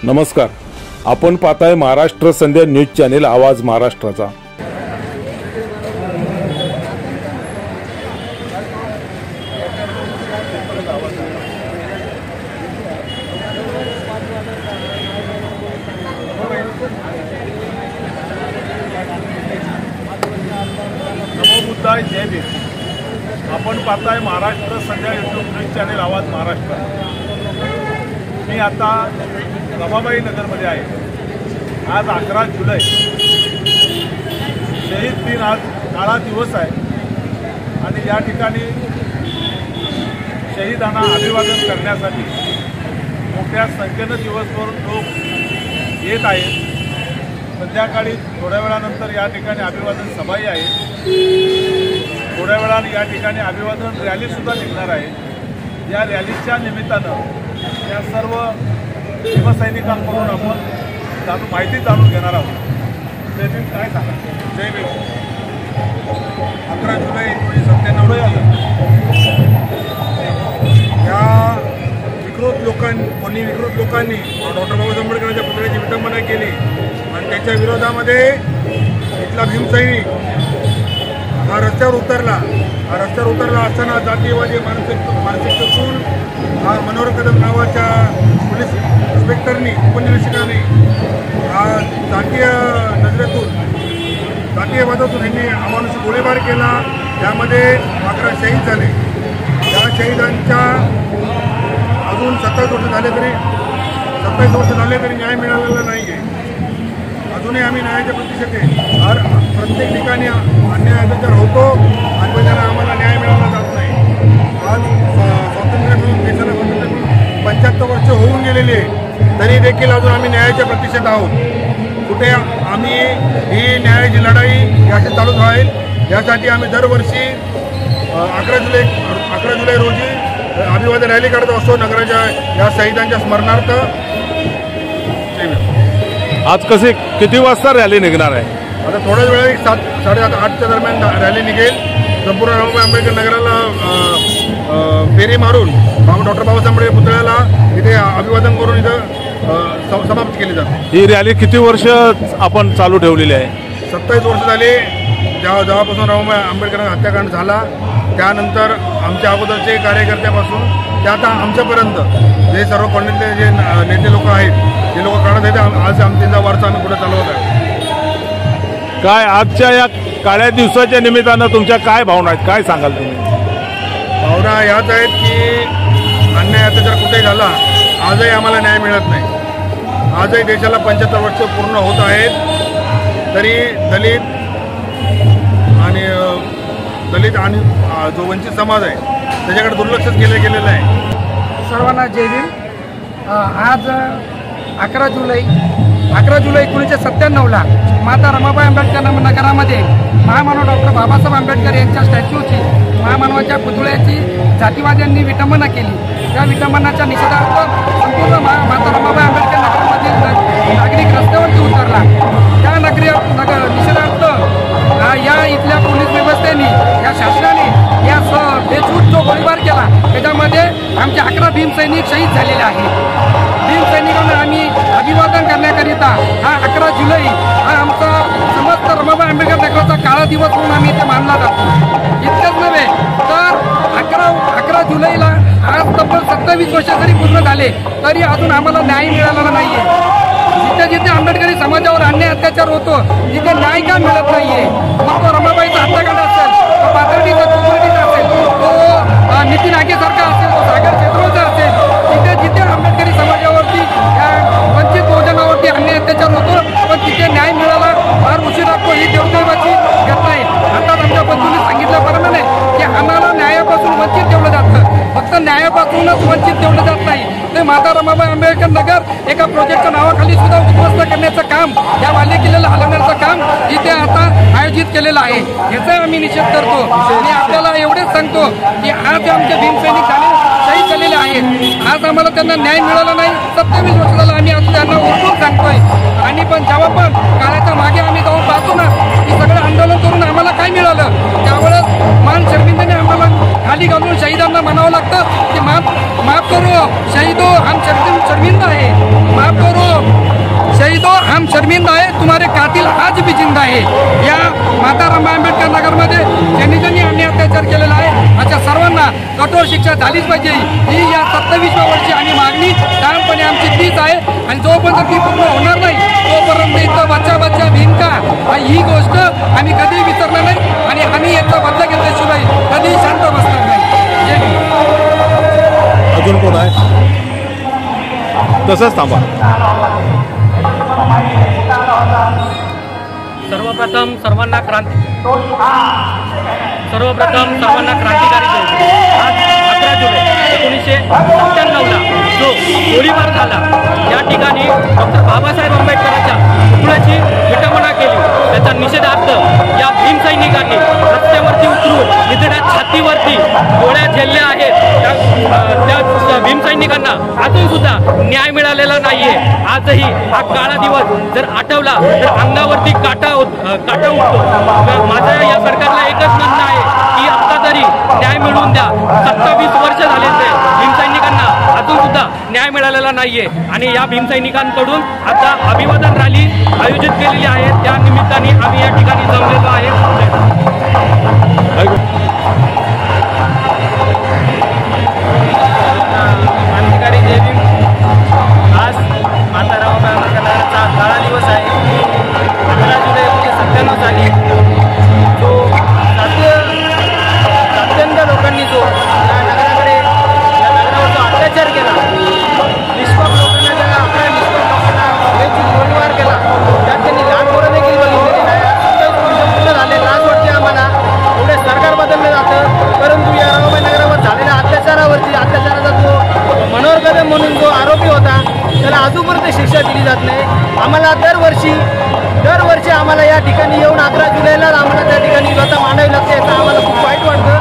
नमस्कार, आपण पाहताय महाराष्ट्र संध्या न्यूज चॅनेल आवाज महाराष्ट्राचा। नमोबुद्धाय, जय भीम। आपण पाहताय महाराष्ट्र संध्या न्यूज चॅनेल आवाज महाराष्ट्र। मी आता रमाबाई नगरमध्ये आहे। आज 11 जुलै शहीद दिन, आज काळा दिवस आहे आणि या ठिकाणी शहीदांना अभिवादन करण्यासाठी मोठ्या संख्येनं दिवसभर लोक येत आहेत। संध्याकाळी थोड्या वेळानंतर या ठिकाणी अभिवादन सभाही आहे। थोड्या वेळाने या ठिकाणी अभिवादन रॅलीसुद्धा निघणार आहे। या रॅलीच्या निमित्तानं या सर्व शिवसैनिकांकडून आपण माहिती जाणून घेणार आहोत। जय भीम, काय सांगा? जय भीम। 11 जुलै 1997 या विकृत लोकांनी डॉक्टर बाबासाहेब आंबेडकरांच्या पुतळ्याची विटंबना केली आणि त्याच्या विरोधामध्ये इथला भीमसैनिक हा रस्त्यावर उतरला असताना जातीयवादी मानसिकतेतून हा मनोहर कदम नावाच्या पोलीस इन्स्पेक्टरनी, उपनिरीक्षकाने हा जातीयवादातून यांनी अमानुष गोळीबार केला। त्यामध्ये 11 शहीद झाले। या शहीदांच्या अजून 27 वर्ष झाले तरी न्याय मिळालेला नाही आहे। अजूनही आम्ही न्यायाच्या प्रतीक्षेत आहे। प्रत्येक ठिकाणी अन्याय अत्याचार होतो आणि त्यांना आम्हाला न्याय मिळाला जात नाही। आज स्वातंत्र्य मिळून, देशाला स्वातंत्र्य मिळून 75 वर्ष होऊन गेलेली आहे, तरी देखील अजून आम्ही न्यायाच्या प्रतीक्षेत आहोत। कुठे आम्ही ही न्यायाची लढाई याची चालूच राहील। यासाठी आम्ही दरवर्षी 11 जुलै रोजी अभिवादन रॅली काढत असतो नगराच्या या शहीदांच्या स्मरणार्थ। आज किती वाजता रॅली निघणार आहे? आता थोड्याच वेळा 7, 7:30, 8च्या दरम्यान रॅली निघेल। संपूर्ण रमाबाई आंबेडकर नगराला फेरी मारून डॉक्टर बाबासाहेब आंबेडकर पुतळ्याला इथे अभिवादन करून इथं समाप्त केली जाते। ही रॅली किती वर्ष आपण चालू ठेवलेली आहे? 27 वर्ष झाली जेव्हापासून रमाबाई आंबेडकरांचा हत्याकांड झाला। त्यानंतर आमच्या अगोदरचे कार्यकर्त्यापासून ते आता आमच्यापर्यंत जे सर्व कोणते जे नेते लोक आहेत, ते लोक काढत आहेत। आज आमचा वारसा आम्ही पुढे चालवत आहे। काय आजच्या या काळ्या दिवसाच्या निमित्तानं तुमच्या काय भावना आहेत, काय सांगाल तुम्ही? भावना याच आहेत की अन्याय अत्याचार कुठे झाला, आजही आम्हाला न्याय मिळत नाही। आजही देशाला 75 वर्ष पूर्ण होत आहेत, तरी दलित आणि जो वंचित समाज आहे त्याच्याकडे दुर्लक्षच केलं गेलेलं आहे। सर्वांना जय भीम। आज 11 जुलै 1997ला माता रमाबाई आंबेडकर नगरामध्ये महामानव डॉक्टर बाबासाहेब आंबेडकर यांच्या स्टॅच्यूची, महामानवाच्या पुतळ्याची जातीवाद्यांनी विटंबना केली। त्या विटंबनाच्या निषेधार्थ संपूर्ण माता रमाबाई आंबेडकर नगरामधील नागरिक रस्त्यावरती उतरला। त्या निषेधार्थ या इथल्या पोलीस व्यवस्थेने, या शासनाने या बेछूट जो गोळीबार केला त्याच्यामध्ये आमचे 11 भीमसैनिक शहीद झालेले आहेत। भीमसैनिकांना आम्ही अभिवादन करण्याकरिता हा 11 जुलै हा आमचा समस्त रमाबाई आंबेडकर नगराचा काळा दिवस म्हणून आम्ही इथे मानला जातो। इतकंच नव्हे तर 11 जुलैला आज तब्बल 27 वर्ष जरी पूर्ण झाले तरी अजून आम्हाला न्याय मिळालेला नाहीये। जिथे आंबेडकरी समाजावर अन्याय अत्याचार होतो तिथे न्याय का मिळत नाहीये? मग तो रमाबाईचा हत्याकांड असेल, तो पाथर्डीचा असेल, तो नितीन आगेसारखा असेल, तो सागर क्षेत्राचा असेल, जिथे आंबेडकरी समाजावरती वंचित बहुजनावरती अन्याय अत्याचार होतो पण तिथे न्याय मिळाला फार उशीर लागतो। ही देवदेवाची घटना आहे। आता आमच्या बंधूंनी सांगितल्याप्रमाणे की आम्हाला न्यायापासून वंचित ठेवलं जातं, फक्त न्यायापासूनच वंचित ठेवलं जात नाही, ते माता रमाबाई आंबेडकर नगर एका प्रोजेक्टच्या नावाखाली सुद्धा उद्ध्वस्त करण्याचं काम, या बाल्य किल्ल्याला हलवण्याचं काम इथे आता आयोजित केलेलं आहे। याचा आम्ही निषेध करतो आणि आपल्याला एवढेच सांगतो की आज आमचे भीमसैनिक शहीद झालेले आहेत। आज आम्हाला त्यांना न्याय मिळाला नाही। 27 वर्ष झालं आम्ही आज त्यांना ओरडून सांगतोय आणि पण जेव्हा पण काळाच्या मागे आम्ही जाऊन पाहतो ना की सगळं आंदोलन करून आम्हाला काय मिळालं, त्यावेळेस मान शर्मिंदेने आम्हाला खाली घालून शहीदांना म्हणावं लागतं की माफ करो शहीदो हम शर्मिंदा है, माफ करो शहीदो हम शर्मिंदा है, तुम्हारे कातिल आज भी जिंदा है। या माता रमाबाई आंबेडकर नगरमध्ये ज्यांनी अन्याय अत्याचार केलेला आहे अशा सर्वांना कठोर शिक्षा झालीच पाहिजे ही या 27व्या वर्षी आणि मागणी ठामपणे आमची तीच आहे। आणि जोपर्यंत ती पूर्ण होणार नाही तोपर्यंत इथं बच्चा भीम का ही गोष्ट आम्ही कधीही विसरणार नाही आणि आम्ही याचा बदला घेतल्याशिवाय कधीही शांत बसणार नाही। जय भीम। अजून कोण आहे? तसंच थांबा। सर्वप्रथम सर्वांना क्रांतिकारी जयंती। आज 11 जुलै 1997ला जो गोळीबार झाला या ठिकाणी डॉक्टर बाबासाहेब आंबेडकरांच्या पुतळ्याची विटंबना केली, त्याचा निषेधार्थ या भीम सैनिकांनी रस्त्यावरती उतरून निधड्या छातीवरती गोळ्या झेलल्या आहेत। त्या भीम सैनिकांना अजून सुद्धा न्याय मिळालेला नाहीये। आजही हा काळा दिवस जर आठवला तर अंगावरती काटा उठतो। माझं या सरकारला एकच म्हणणं आहे की आता तरी न्याय मिळवून द्या। 27 वर्ष झाले ते भीम सैनिकांना अजून सुद्धा न्याय मिळालेला नाहीये आणि या भीम सैनिकांकडून आता अभिवादन रॅली आयोजित केलेली आहे, त्या निमित्ताने आम्ही या ठिकाणी जमलेलो आहे। क्रांतिकारी जय भीम। आज माता रमाबाई आंबेडकरांचा काळा दिवस आहे। 11 जुलै 1997 साली जो अत्यंत लोकांनी जो या नगरावर जो अत्याचार केला, निष्पाप लोकांना आपल्या निष्पाप लोकांना गोळीबार केला, त्यात त्यांनी लहान पोरं देखील बघितलेली नाही। 27 वर्ष पूर्ण झाले, लाज वाटते आम्हाला। एवढे सरकार बदललं जातं परंतु या रमाबाई नगरावर झालेल्या अत्याचाराचा जो मनोहर कदम म्हणून जो आरोपी होता त्याला अजूनपर्यंत शिक्षा दिली जात नाही। आम्हाला दरवर्षी आम्हाला या ठिकाणी येऊन 11 जुलैला आम्हाला त्या ठिकाणी व्यथा मांडावी लागते, याचं आम्हाला खूप वाईट वाटतं।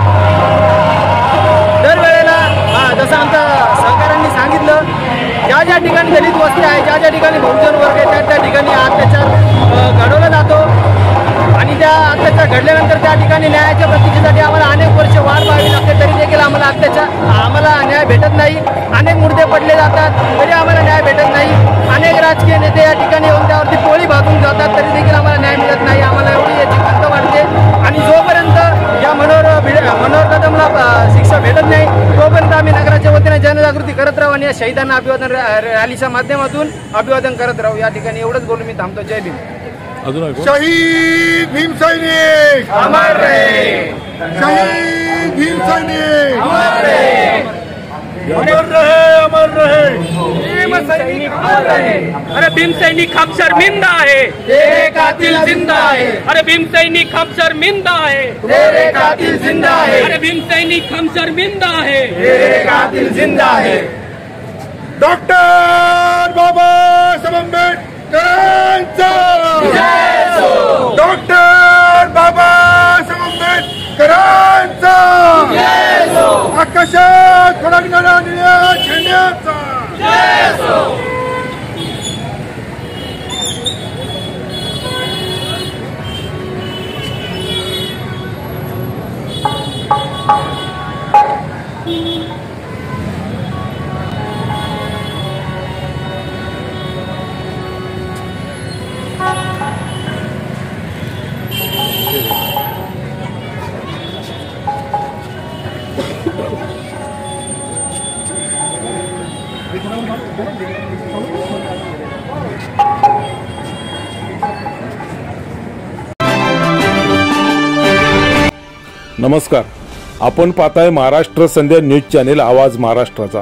दरवेळेला जसं आमच्या सहकाऱ्यांनी सांगितलं ज्या ठिकाणी दलित वस्ती आहे, ज्या ठिकाणी बहुजन वर्ग आहे त्या ठिकाणी अत्याचार घडवला जातो आणि त्या अत्याचार घडल्यानंतर त्या ठिकाणी न्यायाच्या प्रतीक्षेसाठी आम्हाला अनेक वर्ष वाट पाहावी लागते, तरी देखील आम्हाला न्याय भेटत नाही। अनेक मुद्दे पडले जातात तरी आम्हाला न्याय भेटत नाही। अनेक राजकीय नेते या ठिकाणी येऊन त्यावरती पोळी भाजून जातात तरी देखील आम्हाला न्याय मिळत नाही। आम्हाला एवढी याची खंत वाटते आणि जोपर्यंत या मनोहर कदमला शिक्षा भेटत नाही तोपर्यंत आम्ही नगराच्या वतीने जनजागृती करत राहू आणि या शहीदांना अभिवादन रॅलीच्या माध्यमातून अभिवादन करत राहू। या ठिकाणी एवढंच बोलून मी थांबतो। जय भीम। शहीद भीम सैनिक अमर रहे, शहीद भीम सैनिक अमर रहे, अमर रहे, अमर रहे। भीम सैनिक अमर रहे। अरे भीम सैनिक हम शर्मिंदा है, तेरे कातिल जिंदा है। अरे भीम सैनिक हम शर्मिंदा है, तेरे कातिल जिंदा है। अरे भीम सैनिक हम शर्मिंदा है, तेरे कातिल जिंदा है। डॉक्टर बाबासाहेब आंबेडकरांचा डॉक्टर बाबासाहेब आंबेडकरांचा आकाशात फडकणारा निळ्या झेंड्याचा नमस्कार, आपण पाहताय महाराष्ट्र संध्या न्यूज चॅनेल आवाज महाराष्ट्राचा।